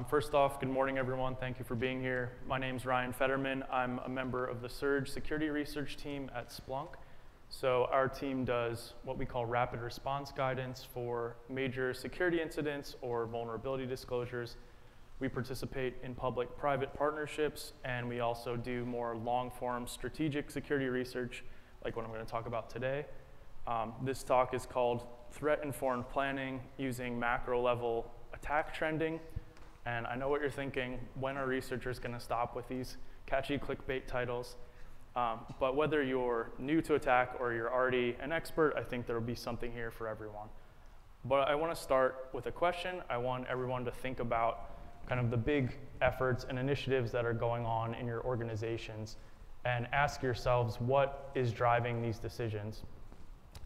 First off, good morning, everyone. Thank you for being here. My name's Ryan Fetterman. I'm a member of the Surge security research team at Splunk. So our team does what we call rapid response guidance for major security incidents or vulnerability disclosures. We participate in public-private partnerships, and we also do more long-form strategic security research, like what I'm going to talk about today. This talk is called Threat-Informed Planning Using Macro-Level Attack Trending. And I know what you're thinking, when are researchers going to stop with these catchy clickbait titles? But whether you're new to attack or you're already an expert, I think there will be something here for everyone. But I want to start with a question. I want everyone to think about kind of the big efforts and initiatives that are going on in your organizations and ask yourselves what is driving these decisions.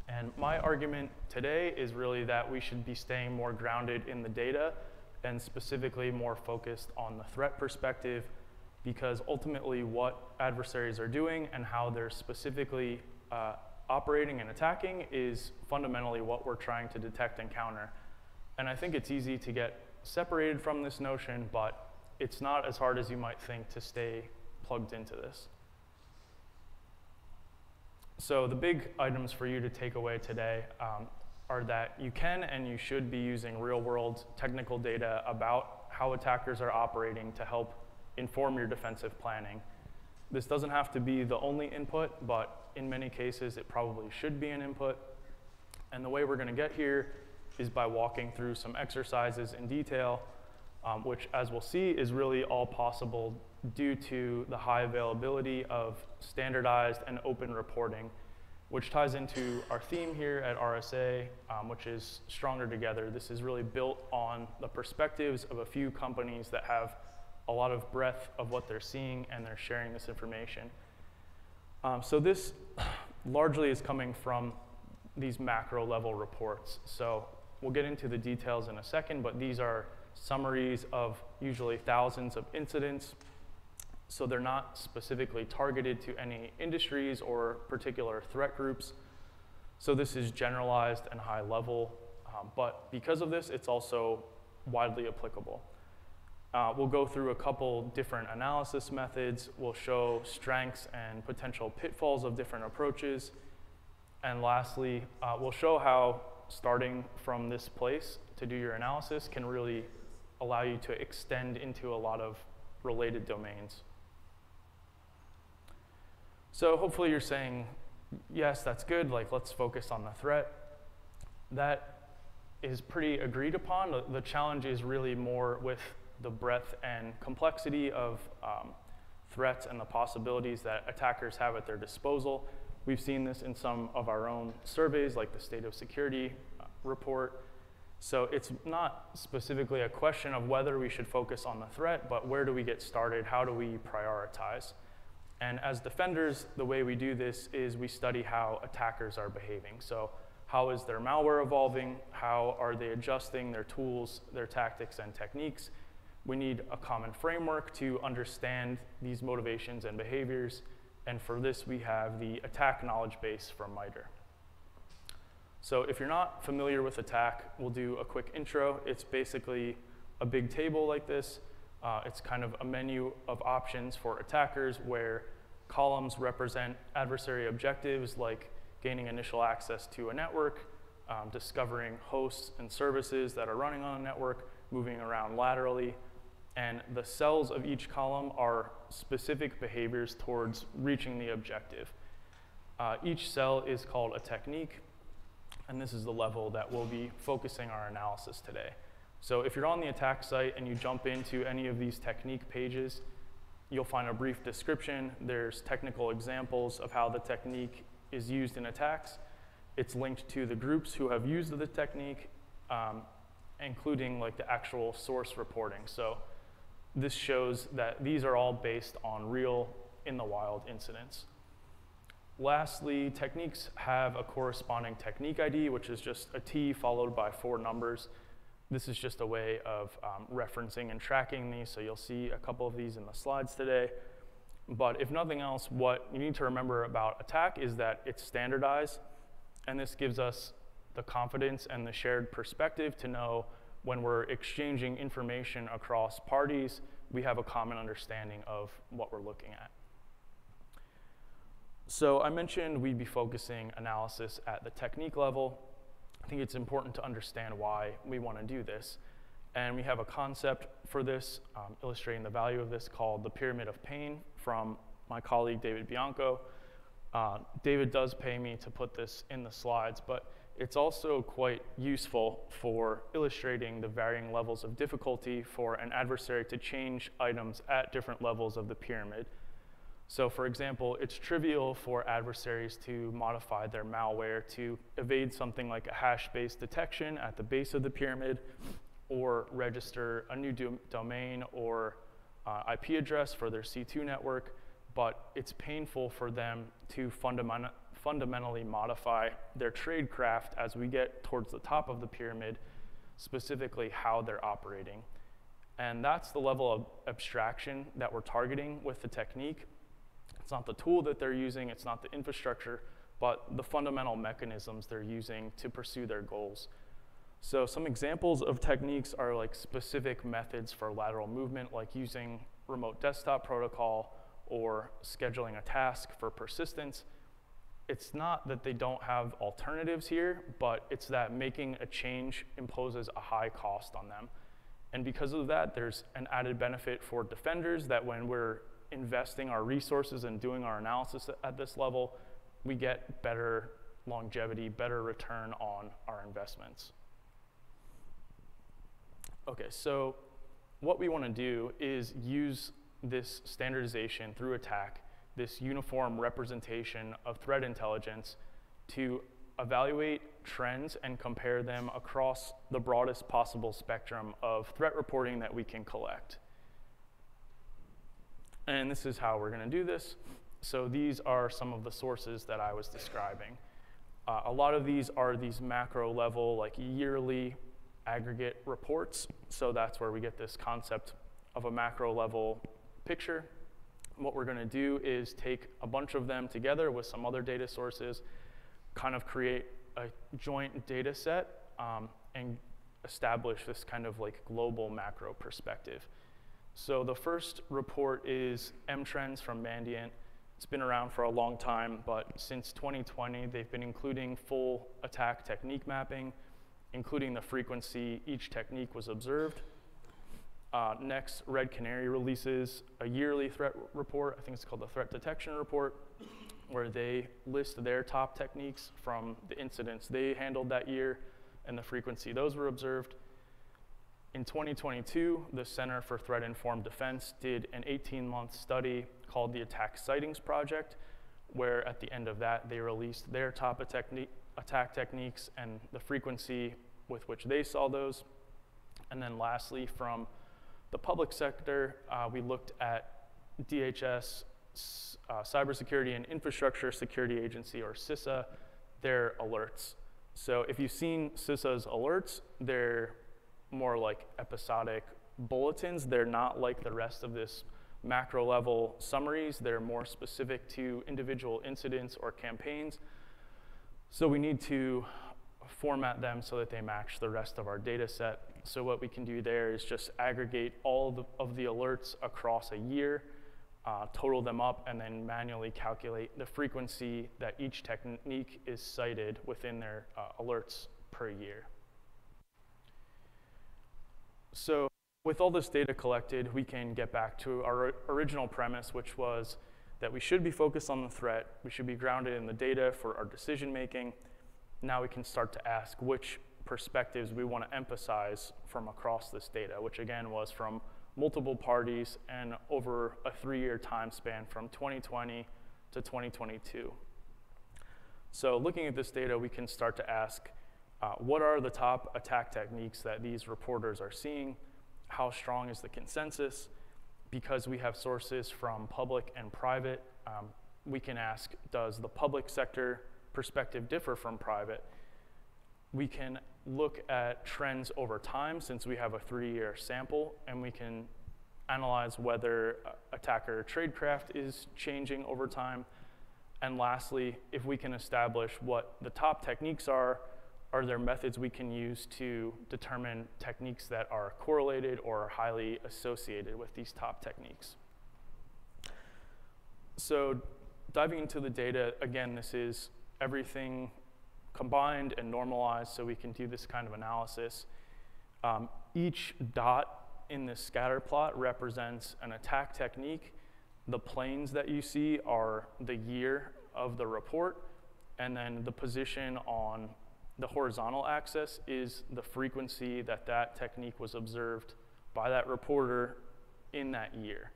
And my argument today is really that we should be staying more grounded in the data and specifically more focused on the threat perspective, because ultimately what adversaries are doing and how they're specifically operating and attacking is fundamentally what we're trying to detect and counter. And I think it's easy to get separated from this notion, but it's not as hard as you might think to stay plugged into this. So the big items for you to take away today are that you can and you should be using real-world technical data about how attackers are operating to help inform your defensive planning. This doesn't have to be the only input, but in many cases it probably should be an input. And the way we're going to get here is by walking through some exercises in detail, which, as we'll see, is really all possible due to the high availability of standardized and open reporting, which ties into our theme here at RSA, which is Stronger Together. This is really built on the perspectives of a few companies that have a lot of breadth of what they're seeing, and they're sharing this information. So this largely is coming from these macro level reports. So we'll get into the details in a second, but these are summaries of usually thousands of incidents. So they're not specifically targeted to any industries or particular threat groups. So this is generalized and high level, but because of this, it's also widely applicable. We'll go through a couple different analysis methods. We'll show strengths and potential pitfalls of different approaches. And lastly, we'll show how starting from this place to do your analysis can really allow you to extend into a lot of related domains. So hopefully you're saying, yes, that's good, like let's focus on the threat. That is pretty agreed upon. The challenge is really more with the breadth and complexity of threats and the possibilities that attackers have at their disposal. We've seen this in some of our own surveys, like the State of Security report. So it's not specifically a question of whether we should focus on the threat, but where do we get started? How do we prioritize? And as defenders, the way we do this is we study how attackers are behaving. So how is their malware evolving? How are they adjusting their tools, their tactics, and techniques? We need a common framework to understand these motivations and behaviors. And for this, we have the attack knowledge base from MITRE. So if you're not familiar with attack, we'll do a quick intro. It's basically a big table like this. It's kind of a menu of options for attackers where columns represent adversary objectives like gaining initial access to a network, discovering hosts and services that are running on a network, moving around laterally. And the cells of each column are specific behaviors towards reaching the objective. Each cell is called a technique, and this is the level that we'll be focusing our analysis today. So if you're on the attack site and you jump into any of these technique pages, you'll find a brief description. There's technical examples of how the technique is used in attacks. It's linked to the groups who have used the technique, including like the actual source reporting. So this shows that these are all based on real in the wild incidents. Lastly, techniques have a corresponding technique ID, which is just a T followed by 4 numbers. This is just a way of referencing and tracking these, so you'll see a couple of these in the slides today. But if nothing else, what you need to remember about attack is that it's standardized, and this gives us the confidence and the shared perspective to know when we're exchanging information across parties, we have a common understanding of what we're looking at. So I mentioned we'd be focusing analysis at the technique level. I think it's important to understand why we want to do this. And we have a concept for this, illustrating the value of this, called the pyramid of pain from my colleague David Bianco. David does pay me to put this in the slides, but it's also quite useful for illustrating the varying levels of difficulty for an adversary to change items at different levels of the pyramid. So for example, it's trivial for adversaries to modify their malware to evade something like a hash-based detection at the base of the pyramid, or register a new domain or IP address for their C2 network, but it's painful for them to fundamentally modify their tradecraft as we get towards the top of the pyramid, specifically how they're operating. And that's the level of abstraction that we're targeting with the technique. It's not the tool that they're using, it's not the infrastructure, but the fundamental mechanisms they're using to pursue their goals. So some examples of techniques are like specific methods for lateral movement, like using remote desktop protocol or scheduling a task for persistence. It's not that they don't have alternatives here, but it's that making a change imposes a high cost on them. And because of that, there's an added benefit for defenders that when we're investing our resources and doing our analysis at this level, we get better longevity, better return on our investments. Okay, so what we want to do is use this standardization through attack, this uniform representation of threat intelligence, to evaluate trends and compare them across the broadest possible spectrum of threat reporting that we can collect. And this is how we're going to do this. So these are some of the sources that I was describing. A lot of these are these macro level, like yearly aggregate reports. So that's where we get this concept of a macro level picture. What we're going to do is take a bunch of them together with some other data sources, kind of create a joint data set, and establish this kind of like global macro perspective. So the first report is M-Trends from Mandiant. It's been around for a long time, but since 2020, they've been including full attack technique mapping, including the frequency each technique was observed. Next, Red Canary releases a yearly threat report. I think it's called the Threat Detection Report, where they list their top techniques from the incidents they handled that year and the frequency those were observed. In 2022, the Center for Threat Informed Defense did an 18-month study called the Attack Sightings Project, where at the end of that, they released their top attack techniques and the frequency with which they saw those. And then lastly, from the public sector, we looked at DHS, Cybersecurity and Infrastructure Security Agency, or CISA, their alerts. So if you've seen CISA's alerts, they're more like episodic bulletins. They're not like the rest of this macro level summaries. They're more specific to individual incidents or campaigns. So we need to format them so that they match the rest of our data set. So what we can do there is just aggregate all of the alerts across a year, total them up, and then manually calculate the frequency that each technique is cited within their alerts per year. So with all this data collected, we can get back to our original premise, which was that we should be focused on the threat. We should be grounded in the data for our decision making. Now we can start to ask which perspectives we want to emphasize from across this data, which again was from multiple parties and over a 3-year time span from 2020 to 2022. So looking at this data, we can start to ask, what are the top attack techniques that these reporters are seeing? How strong is the consensus? Because we have sources from public and private, we can ask, does the public sector perspective differ from private? We can look at trends over time since we have a 3-year sample, and we can analyze whether attacker tradecraft is changing over time. And lastly, if we can establish what the top techniques are are there methods we can use to determine techniques that are correlated or highly associated with these top techniques? So diving into the data, again, this is everything combined and normalized so we can do this kind of analysis. Each dot in this scatter plot represents an attack technique. The planes that you see are the year of the report, and then the position on the horizontal axis is the frequency that that technique was observed by that reporter in that year.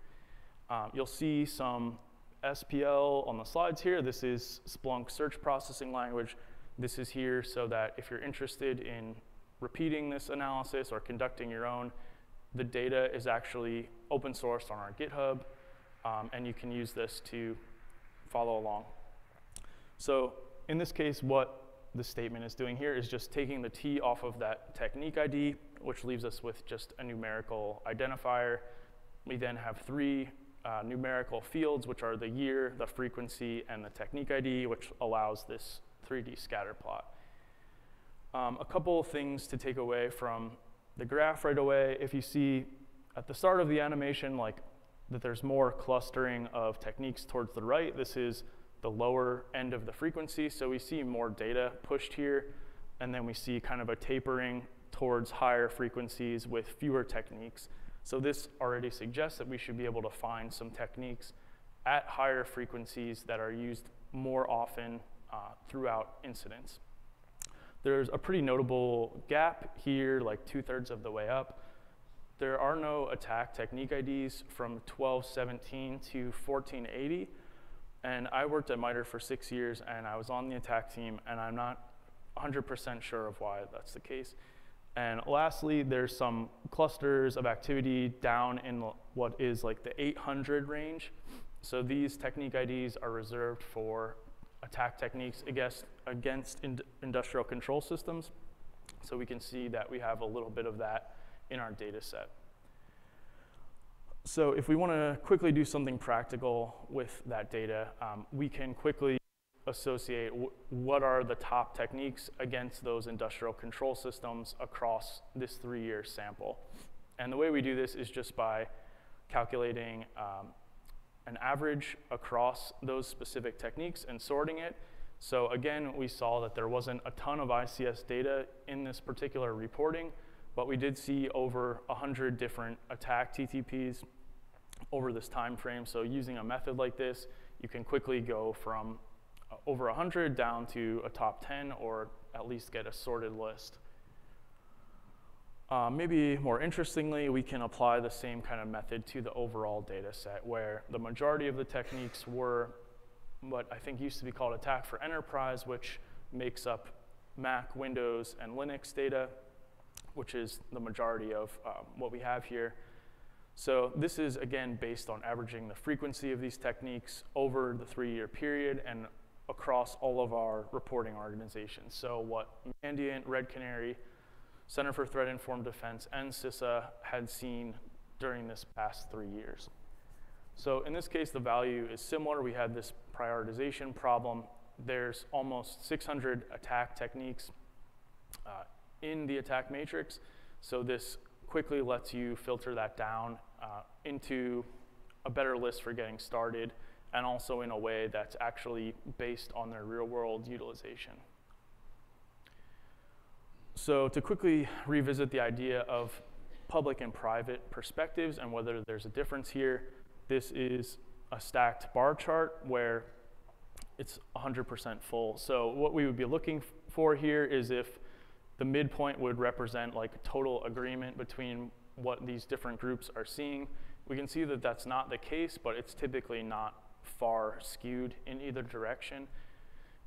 You'll see some SPL on the slides here. This is Splunk search processing language. This is here so that if you're interested in repeating this analysis or conducting your own, the data is actually open sourced on our GitHub, and you can use this to follow along. So in this case, what the statement is doing here is just taking the T off of that technique ID, which leaves us with just a numerical identifier. We then have three numerical fields, which are the year, the frequency, and the technique ID, which allows this 3D scatter plot. A couple of things to take away from the graph right away. If you see at the start of the animation, like that there's more clustering of techniques towards the right, this is the lower end of the frequency, so we see more data pushed here, and then we see kind of a tapering towards higher frequencies with fewer techniques. So this already suggests that we should be able to find some techniques at higher frequencies that are used more often throughout incidents. There's a pretty notable gap here, like 2/3 of the way up. There are no attack technique IDs from 1217 to 1480. And I worked at MITRE for 6 years, and I was on the attack team, and I'm not 100% sure of why that's the case. And lastly, there's some clusters of activity down in what is like the 800 range. So these technique IDs are reserved for attack techniques against industrial control systems. So we can see that we have a little bit of that in our data set. So if we want to quickly do something practical with that data, we can quickly associate what are the top techniques against those industrial control systems across this 3-year sample. And the way we do this is just by calculating an average across those specific techniques and sorting it. So again, we saw that there wasn't a ton of ICS data in this particular reporting, but we did see over 100 different attack TTPs over this time frame. So using a method like this, you can quickly go from over 100 down to a top 10, or at least get a sorted list. Maybe more interestingly, we can apply the same kind of method to the overall data set, where the majority of the techniques were what I think used to be called Attack for Enterprise, which makes up Mac, Windows, and Linux data, which is the majority of what we have here. So this is, again, based on averaging the frequency of these techniques over the 3-year period and across all of our reporting organizations. So what Mandiant, Red Canary, Center for Threat Informed Defense, and CISA had seen during this past 3 years. So in this case, the value is similar. We had this prioritization problem. There's almost 600 attack techniques in the attack matrix. So this quickly lets you filter that down into a better list for getting started, and also in a way that's actually based on their real-world utilization. So to quickly revisit the idea of public and private perspectives and whether there's a difference here, this is a stacked bar chart where it's 100% full. So what we would be looking for here is if the midpoint would represent like total agreement between what these different groups are seeing. We can see that that's not the case, but it's typically not far skewed in either direction.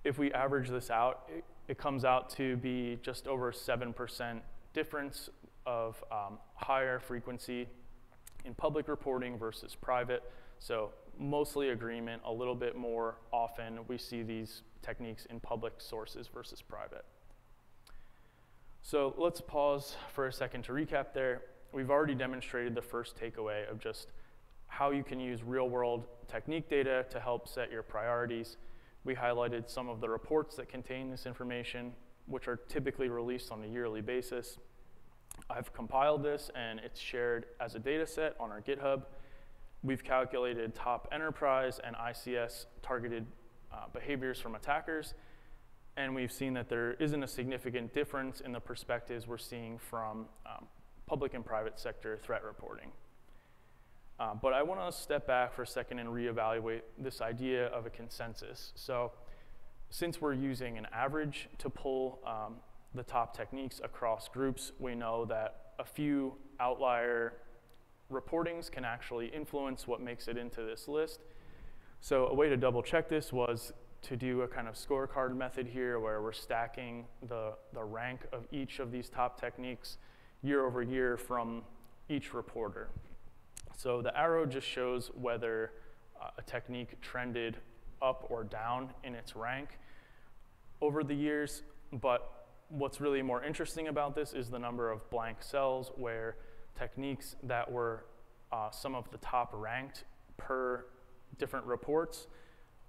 If we average this out, it comes out to be just over 7% difference of higher frequency in public reporting versus private. So mostly agreement, a little bit more often we see these techniques in public sources versus private. So let's pause for a second to recap there. We've already demonstrated the first takeaway of just how you can use real-world technique data to help set your priorities. We highlighted some of the reports that contain this information, which are typically released on a yearly basis. I've compiled this and it's shared as a data set on our GitHub. We've calculated top enterprise and ICS targeted behaviors from attackers, and we've seen that there isn't a significant difference in the perspectives we're seeing from public and private sector threat reporting. But I want to step back for a second and reevaluate this idea of a consensus. So since we're using an average to pull the top techniques across groups, we know that a few outlier reportings can actually influence what makes it into this list. So a way to double check this was to do a kind of scorecard method here where we're stacking the rank of each of these top techniques year over year from each reporter. So the arrow just shows whether a technique trended up or down in its rank over the years, but what's really more interesting about this is the number of blank cells where techniques that were some of the top ranked per different reports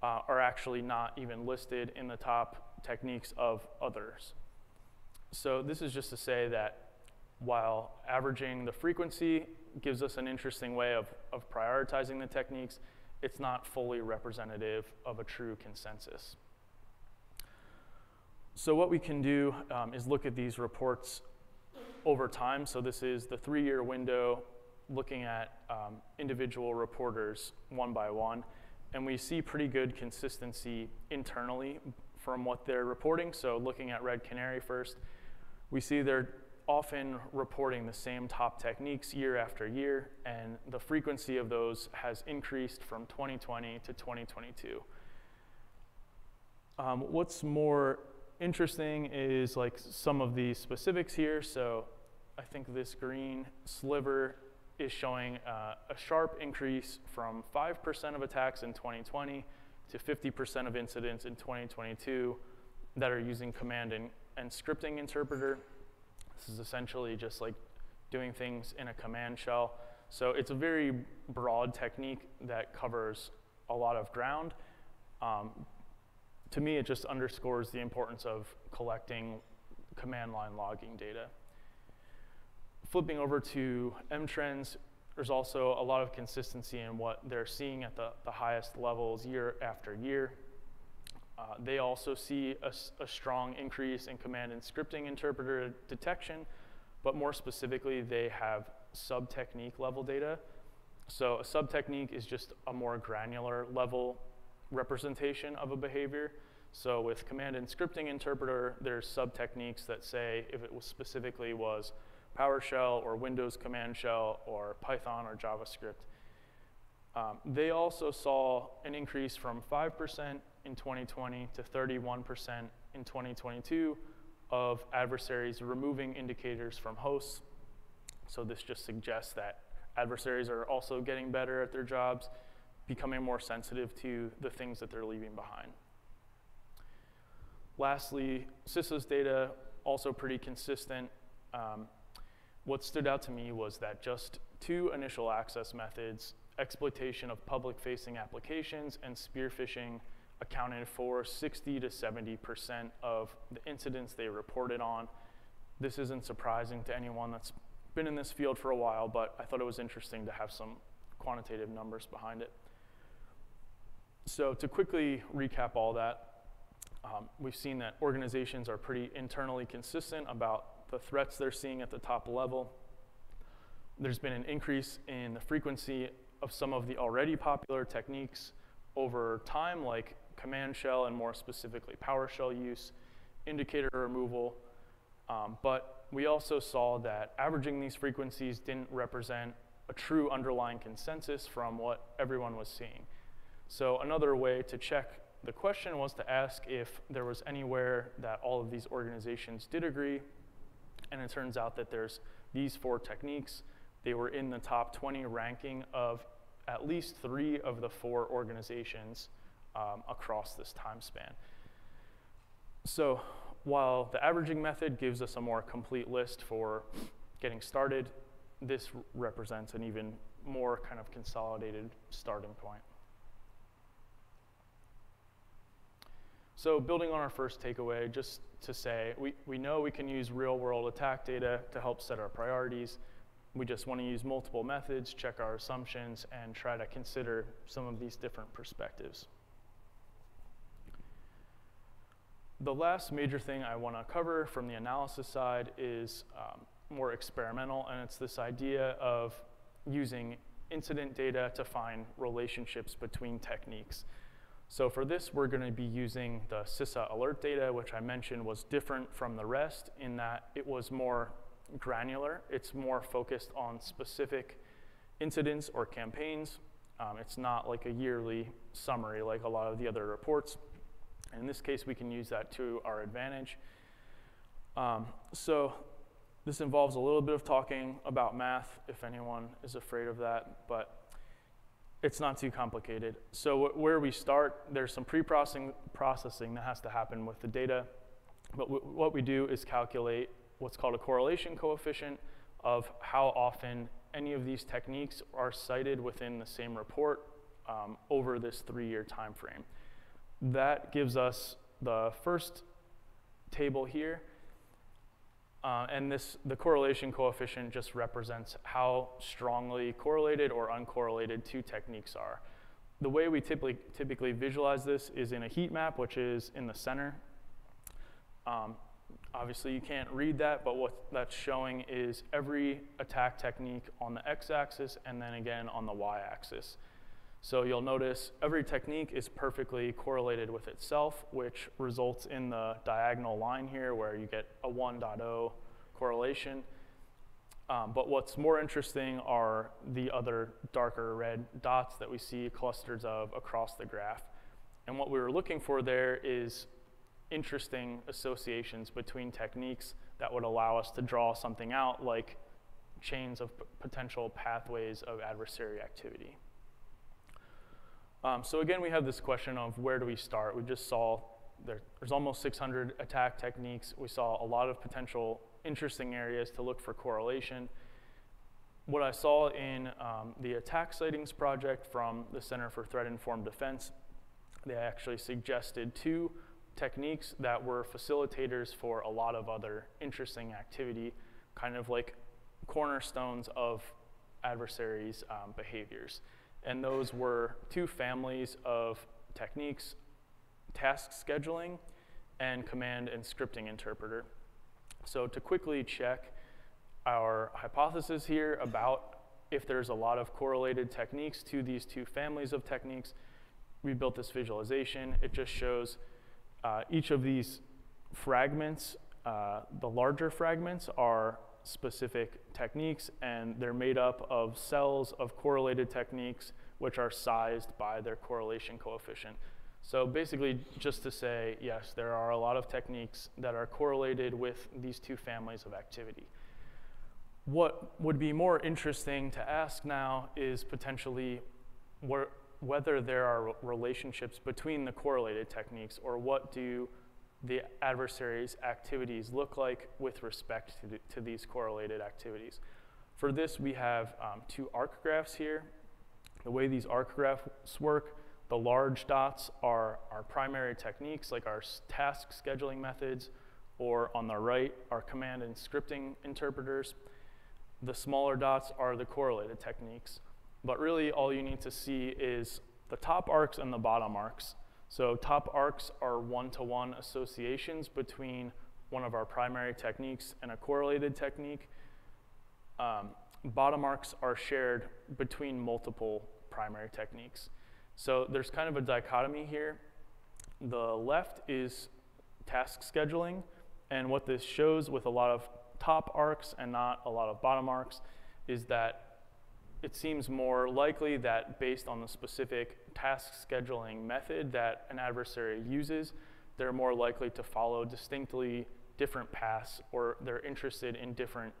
are actually not even listed in the top techniques of others. So this is just to say that while averaging the frequency gives us an interesting way of prioritizing the techniques, it's not fully representative of a true consensus. So what we can do is look at these reports over time. So this is the 3-year window looking at individual reporters one by one. And we see pretty good consistency internally from what they're reporting. So looking at Red Canary first, we see they're often reporting the same top techniques year after year, and the frequency of those has increased from 2020 to 2022. What's more interesting is like some of the specifics here. So I think this green sliver is showing a sharp increase from 5% of attacks in 2020 to 50% of incidents in 2022 that are using command and scripting interpreter. This is essentially just like doing things in a command shell. So it's a very broad technique that covers a lot of ground. To me, it just underscores the importance of collecting command line logging data. Flipping over to M-Trends, there's also a lot of consistency in what they're seeing at the highest levels year after year. They also see a strong increase in command and scripting interpreter detection, but more specifically, they have sub-technique level data. So a sub-technique is just a more granular level representation of a behavior. So with command and scripting interpreter, there's sub-techniques that say if it was specifically was PowerShell or Windows command shell or Python or JavaScript. They also saw an increase from 5% in 2020 to 31% in 2022 of adversaries removing indicators from hosts. So this just suggests that adversaries are also getting better at their jobs, becoming more sensitive to the things that they're leaving behind. Lastly, CISA's data, also pretty consistent. What stood out to me was that just 2 initial access methods, exploitation of public-facing applications and spear phishing, accounted for 60 to 70% of the incidents they reported on. This isn't surprising to anyone that's been in this field for a while, but I thought it was interesting to have some quantitative numbers behind it. So to quickly recap all that, we've seen that organizations are pretty internally consistent about the threats they're seeing at the top level. There's been an increase in the frequency of some of the already popular techniques over time, like command shell and more specifically PowerShell use, indicator removal. But we also saw that averaging these frequencies didn't represent a true underlying consensus from what everyone was seeing. So another way to check the question was to ask if there was anywhere that all of these organizations did agree. And it turns out that there's these 4 techniques. They were in the top 20 ranking of at least 3 of the 4 organizations across this time span. So while the averaging method gives us a more complete list for getting started, this represents an even more kind of consolidated starting point. So building on our first takeaway, just to say, we know we can use real-world attack data to help set our priorities. We just want to use multiple methods, check our assumptions, and try to consider some of these different perspectives. The last major thing I want to cover from the analysis side is more experimental, and it's this idea of using incident data to find relationships between techniques. So for this, we're going to be using the CISA alert data, which I mentioned was different from the rest in that it was more granular. It's more focused on specific incidents or campaigns. It's not like a yearly summary like a lot of the other reports. In this case, we can use that to our advantage. So this involves a little bit of talking about math, if anyone is afraid of that, but it's not too complicated. So where we start, there's some pre-processing that has to happen with the data. But what we do is calculate what's called a correlation coefficient of how often any of these techniques are cited within the same report over this 3-year time frame. That gives us the first table here. And the correlation coefficient just represents how strongly correlated or uncorrelated two techniques are. The way we typically visualize this is in a heat map, which is in the center. Obviously, you can't read that, but what that's showing is every attack technique on the x-axis and then again on the y-axis. So you'll notice every technique is perfectly correlated with itself, which results in the diagonal line here where you get a 1.0 correlation. But what's more interesting are the other darker red dots that we see clusters of across the graph. And what we were looking for there is interesting associations between techniques that would allow us to draw something out like chains of potential pathways of adversary activity. So again, we have this question of where do we start? We just saw there's almost 600 attack techniques. We saw a lot of potential interesting areas to look for correlation. What I saw in the attack sightings project from the Center for Threat Informed Defense, they actually suggested 2 techniques that were facilitators for a lot of other interesting activity, kind of like cornerstones of adversaries' behaviors. And those were 2 families of techniques, task scheduling and command and scripting interpreter. So to quickly check our hypothesis here about if there's a lot of correlated techniques to these 2 families of techniques, we built this visualization. It just shows each of these fragments, the larger fragments are specific techniques, and they're made up of cells of correlated techniques which are sized by their correlation coefficient. So basically just to say, yes, there are a lot of techniques that are correlated with these 2 families of activity. What would be more interesting to ask now is potentially whether there are relationships between the correlated techniques, or what do the adversary's activities look like with respect to these correlated activities. For this, we have 2 arc graphs here. The way these arc graphs work, the large dots are our primary techniques, like our task scheduling methods, or on the right, our command and scripting interpreters. The smaller dots are the correlated techniques. But really, all you need to see is the top arcs and the bottom arcs. So top arcs are one-to-one associations between one of our primary techniques and a correlated technique. Bottom arcs are shared between multiple primary techniques. So there's kind of a dichotomy here. The left is task scheduling, and what this shows with a lot of top arcs and not a lot of bottom arcs is that it seems more likely that based on the specific task scheduling method that an adversary uses, they're more likely to follow distinctly different paths, or they're interested in different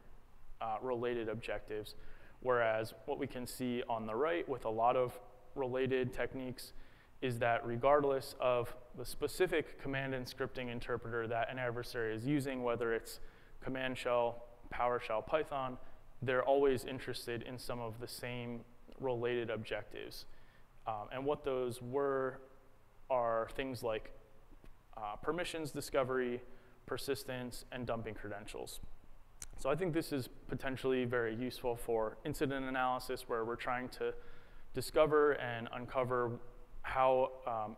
related objectives. Whereas what we can see on the right with a lot of related techniques is that regardless of the specific command and scripting interpreter that an adversary is using, whether it's Command Shell, PowerShell, Python, they're always interested in some of the same related objectives. And what those are things like permissions discovery, persistence, and dumping credentials. So I think this is potentially very useful for incident analysis, where we're trying to discover and uncover how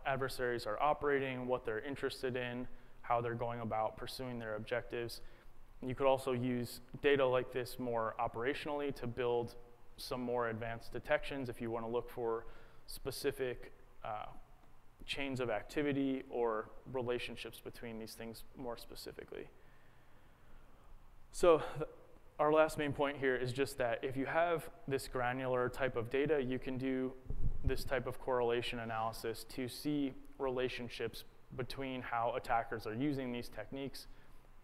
adversaries are operating, what they're interested in, how they're going about pursuing their objectives. You could also use data like this more operationally to build some more advanced detections if you want to look for specific chains of activity or relationships between these things more specifically. So our last main point here is just that if you have this granular type of data, you can do this type of correlation analysis to see relationships between how attackers are using these techniques.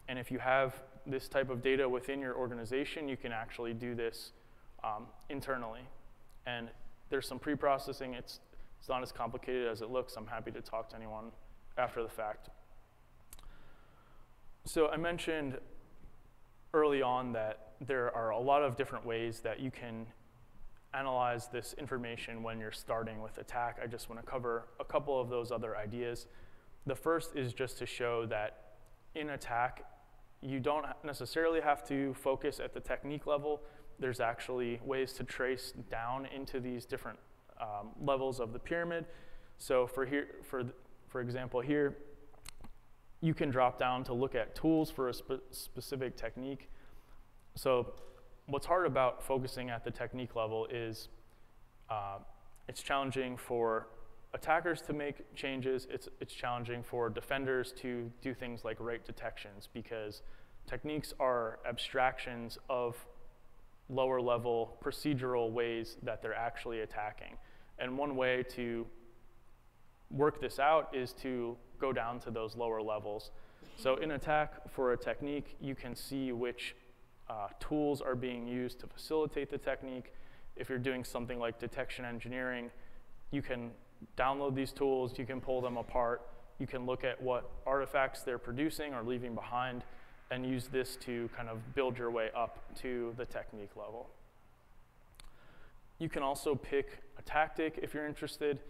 And if you have this type of data within your organization, you can actually do this internally. And there's some pre-processing. It's not as complicated as it looks. I'm happy to talk to anyone after the fact. So I mentioned early on that there are a lot of different ways that you can analyze this information when you're starting with attack. I just want to cover a couple of those other ideas. The first is just to show that in attack, you don't necessarily have to focus at the technique level. There's actually ways to trace down into these different levels of the pyramid. So for example here, you can drop down to look at tools for a specific technique. So what's hard about focusing at the technique level is it's challenging for attackers to make changes. It's challenging for defenders to do things like rate detections, because techniques are abstractions of lower level procedural ways that they're actually attacking. And one way to work this out is to go down to those lower levels. So in attack, for a technique, you can see which tools are being used to facilitate the technique. If you're doing something like detection engineering, you can download these tools, you can pull them apart, you can look at what artifacts they're producing or leaving behind, and use this to kind of build your way up to the technique level. You can also pick a tactic if you're interested,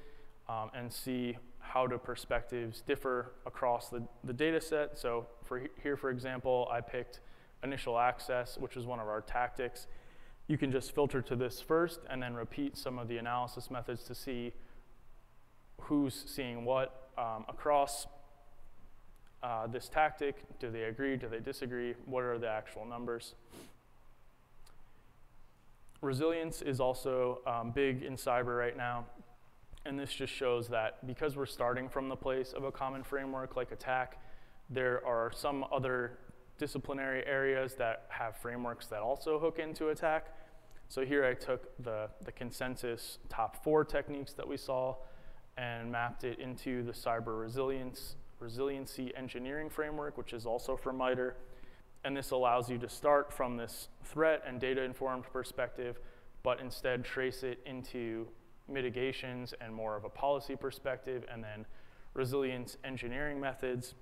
and see how the perspectives differ across the data set. So for example, I picked initial access, which is one of our tactics. You can just filter to this first and then repeat some of the analysis methods to see who's seeing what across this tactic. Do they agree? Do they disagree? What are the actual numbers? Resilience is also big in cyber right now. And this just shows that because we're starting from the place of a common framework like attack, there are some other disciplinary areas that have frameworks that also hook into attack. So here I took the consensus top 4 techniques that we saw and mapped it into the cyber resiliency engineering framework, which is also from MITRE. And this allows you to start from this threat and data-informed perspective, but instead trace it into mitigations and more of a policy perspective, and then resilience engineering methods.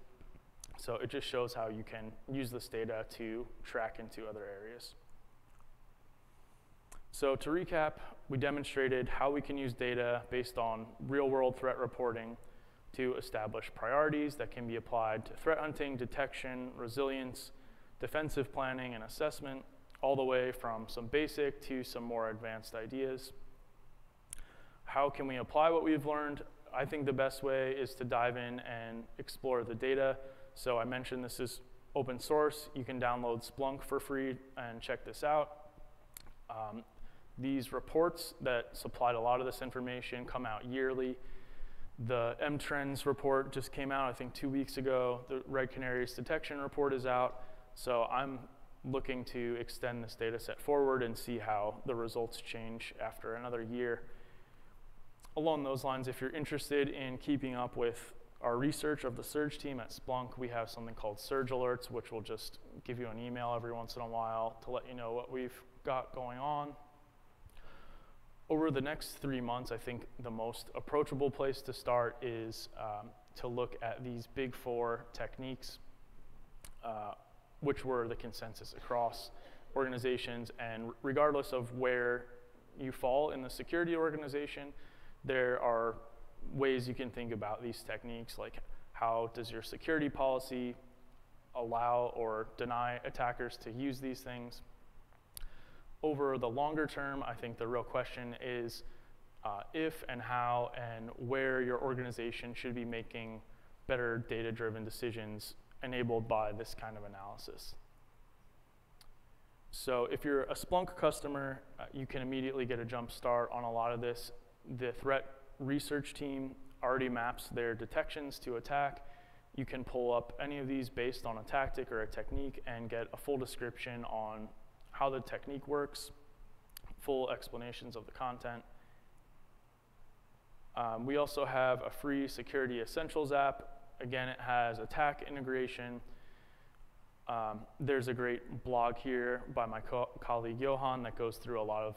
So it just shows how you can use this data to track into other areas. So to recap, we demonstrated how we can use data based on real-world threat reporting to establish priorities that can be applied to threat hunting, detection, resilience, defensive planning, and assessment, all the way from some basic to some more advanced ideas. How can we apply what we've learned? I think the best way is to dive in and explore the data. So I mentioned this is open source. You can download Splunk for free and check this out. These reports that supplied a lot of this information come out yearly. The M-Trends report just came out, I think, 2 weeks ago. The Red Canaries detection report is out. So I'm looking to extend this data set forward and see how the results change after another year. Along those lines, if you're interested in keeping up with our research of the Surge team at Splunk, we have something called Surge Alerts, which will just give you an email every once in a while to let you know what we've got going on. Over the next 3 months, I think the most approachable place to start is to look at these big 4 techniques, which were the consensus across organizations. And regardless of where you fall in the security organization, there are ways you can think about these techniques, like how does your security policy allow or deny attackers to use these things. Over the longer term, I think the real question is if and how and where your organization should be making better data-driven decisions enabled by this kind of analysis. So if you're a Splunk customer, you can immediately get a jump start on a lot of this. The threat research team already maps their detections to attack. You can pull up any of these based on a tactic or a technique and get a full description on how the technique works, full explanations of the content. We also have a free Security Essentials app. Again, it has attack integration. There's a great blog here by my colleague Johan that goes through a lot of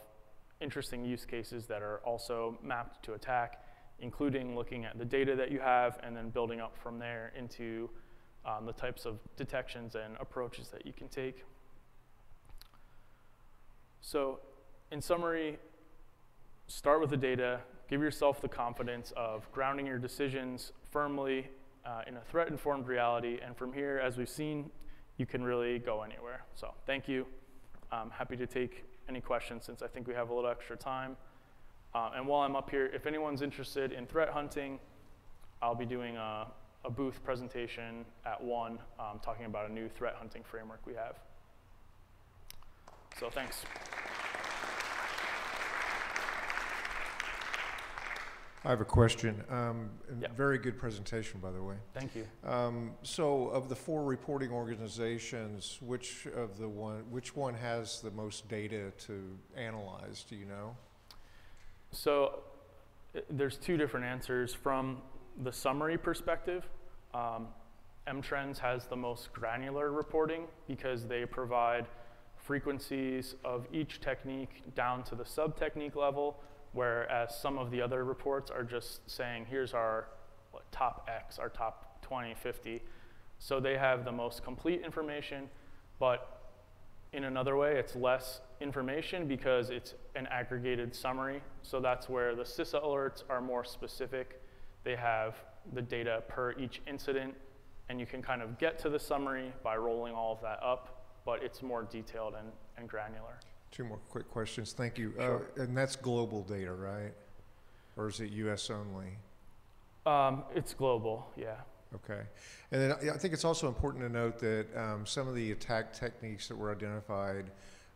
interesting use cases that are also mapped to attack, including looking at the data that you have and then building up from there into the types of detections and approaches that you can take. So in summary, start with the data, give yourself the confidence of grounding your decisions firmly in a threat-informed reality, and from here, as we've seen, you can really go anywhere. So thank you. I'm happy to take any questions since I think we have a little extra time. And while I'm up here, if anyone's interested in threat hunting, I'll be doing a booth presentation at 1 talking about a new threat hunting framework we have. So thanks. I have a question. Yeah. Very good presentation, by the way. Thank you. So, of the 4 reporting organizations, which one has the most data to analyze? Do you know? So, there's 2 different answers. From the summary perspective, MTrends has the most granular reporting because they provide frequencies of each technique down to the sub-technique level, whereas some of the other reports are just saying, here's our top X, our top 20, 50. So they have the most complete information, but in another way, it's less information because it's an aggregated summary. So that's where the CISA alerts are more specific. They have the data per each incident, and you can kind of get to the summary by rolling all of that up, but it's more detailed and granular. 2 more quick questions. Thank you. Sure. And that's global data, right? Or is it US only? It's global, yeah. Okay. And then I think it's also important to note that some of the attack techniques that were identified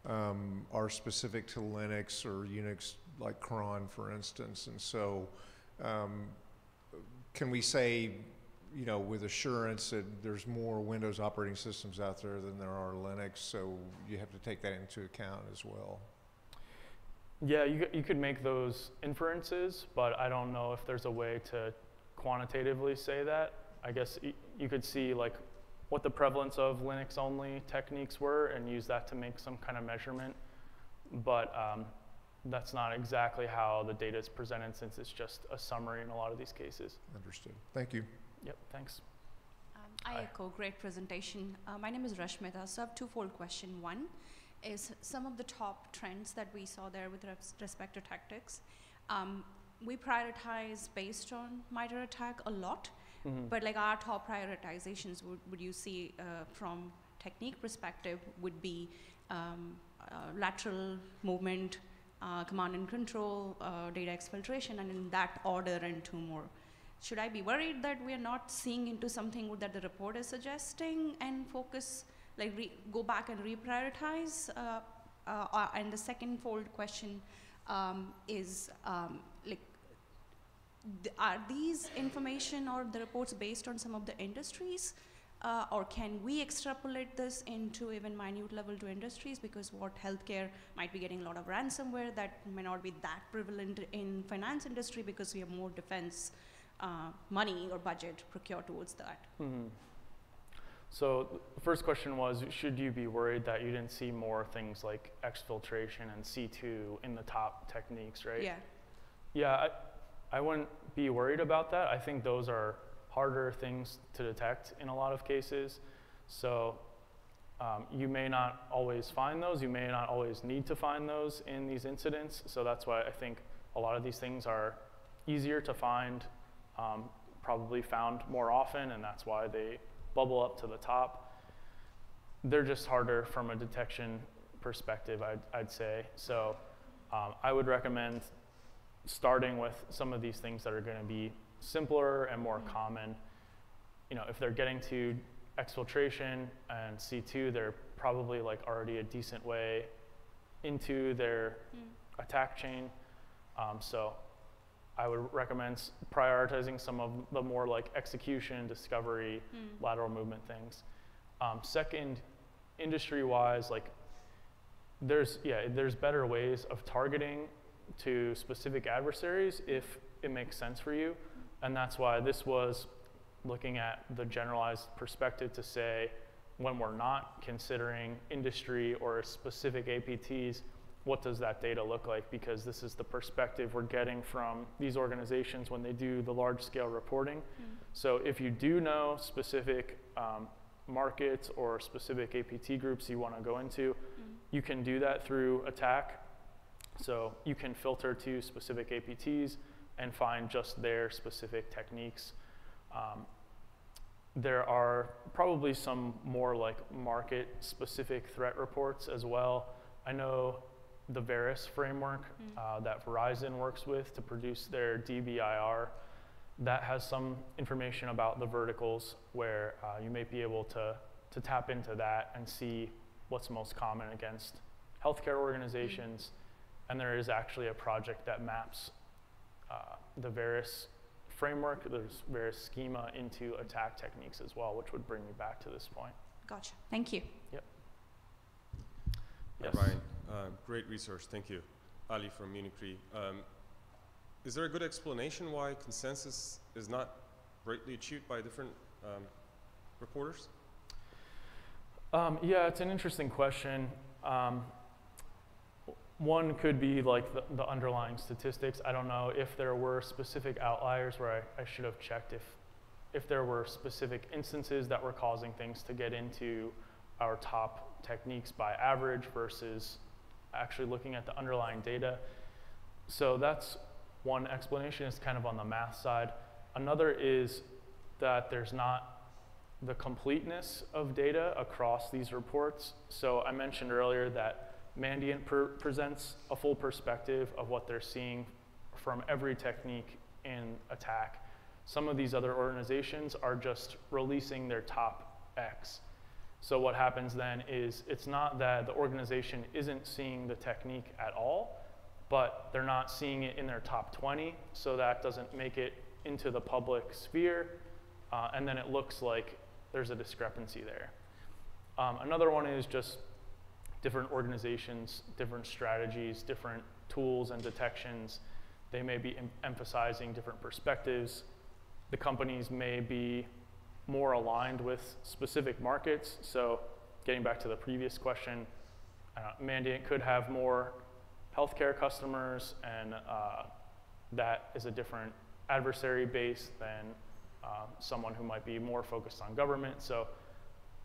are specific to Linux or Unix, like cron, for instance. And so can we say, you know, with assurance that there's more Windows operating systems out there than there are Linux, so you have to take that into account as well? Yeah, you could make those inferences, but I don't know if there's a way to quantitatively say that. I guess you could see like what the prevalence of Linux-only techniques were and use that to make some kind of measurement, but that's not exactly how the data is presented since it's just a summary in a lot of these cases. Understood. Thank you. Yep, thanks. I echo, great presentation. My name is Rashmita, so I have 2-fold question. One is some of the top trends that we saw there with respect to tactics. We prioritize based on MITRE ATT&CK a lot, but like our top prioritizations, would you see from technique perspective would be lateral movement, command and control, data exfiltration, and in that order and 2 more. Should I be worried that we are not seeing into something that the report is suggesting and focus, like go back and reprioritize? And the second fold question is, are these information or the reports based on some of the industries? Or can we extrapolate this into even minute level to industries? Because what healthcare might be getting a lot of ransomware that may not be that prevalent in finance industry because we have more defense money or budget procured towards that. So the first question was, should you be worried that you didn't see more things like exfiltration and C2 in the top techniques, right? Yeah. Yeah, I wouldn't be worried about that. I think those are harder things to detect in a lot of cases. So you may not always find those. You may not always need to find those in these incidents. So that's why I think a lot of these things are easier to find, probably found more often, and that's why they bubble up to the top. they're just harder from a detection perspective, I'd say. So I would recommend starting with some of these things that are going to be simpler and more common. You know, if they're getting to exfiltration and C2, they're probably like already a decent way into their attack chain. So I would recommend prioritizing some of the more like execution, discovery, lateral movement things. Second, industry-wise, like there's better ways of targeting to specific adversaries if it makes sense for you. And that's why this was looking at the generalized perspective to say, when we're not considering industry or specific APTs, what does that data look like? Because this is the perspective we're getting from these organizations when they do the large scale reporting. So if you do know specific markets or specific APT groups you want to go into, you can do that through attack. So you can filter to specific APTs and find just their specific techniques. There are probably some more like market specific threat reports as well. I know the Veris framework that Verizon works with to produce their DBIR, that has some information about the verticals where you may be able to tap into that and see what's most common against healthcare organizations. And there is actually a project that maps the Veris framework, there's Veris schema into attack techniques as well, which would bring me back to this point. Gotcha. Thank you. Yep. Hi, Yes. Brian. Great research. Thank you. Ali from Munich Re. Is there a good explanation why consensus is not greatly achieved by different reporters? Yeah, it's an interesting question. One could be like the underlying statistics. I don't know if there were specific outliers where I should have checked if there were specific instances that were causing things to get into our top techniques by average versus actually looking at the underlying data. So that's one explanation, is kind of on the math side. Another is that there's not the completeness of data across these reports. So I mentioned earlier that Mandiant presents a full perspective of what they're seeing from every technique in attack. Some of these other organizations are just releasing their top X. So what happens then is it's not that the organization isn't seeing the technique at all, but they're not seeing it in their top 20, so that doesn't make it into the public sphere, and then it looks like there's a discrepancy there. Another one is just different organizations, different strategies, different tools and detections. They may be emphasizing different perspectives. The companies may be more aligned with specific markets. So getting back to the previous question, Mandiant could have more healthcare customers, and that is a different adversary base than someone who might be more focused on government. So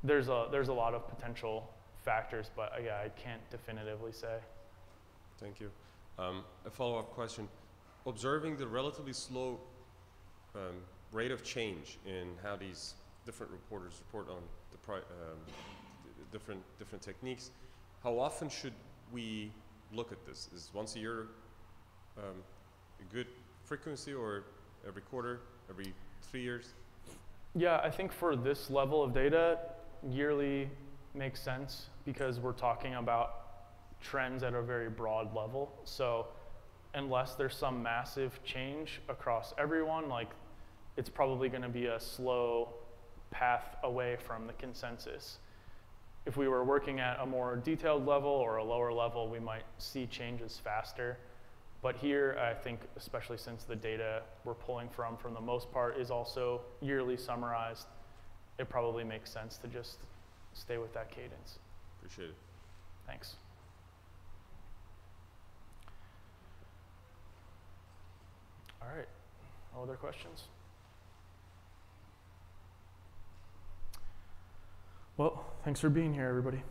there's a lot of potential factors, but yeah, I can't definitively say. Thank you. A follow-up question. Observing the relatively slow rate of change in how these different reporters report on the different techniques, how often should we look at this? Is once a year a good frequency, or every quarter, every 3 years? Yeah, I think for this level of data, yearly makes sense because we're talking about trends at a very broad level. So unless there's some massive change across everyone, like it's probably going to be a slow path away from the consensus. If we were working at a more detailed level or a lower level, we might see changes faster. But here, I think, especially since the data we're pulling from the most part, is also yearly summarized, it probably makes sense to just stay with that cadence. Appreciate it. Thanks. All right, no other questions? Well, thanks for being here, everybody.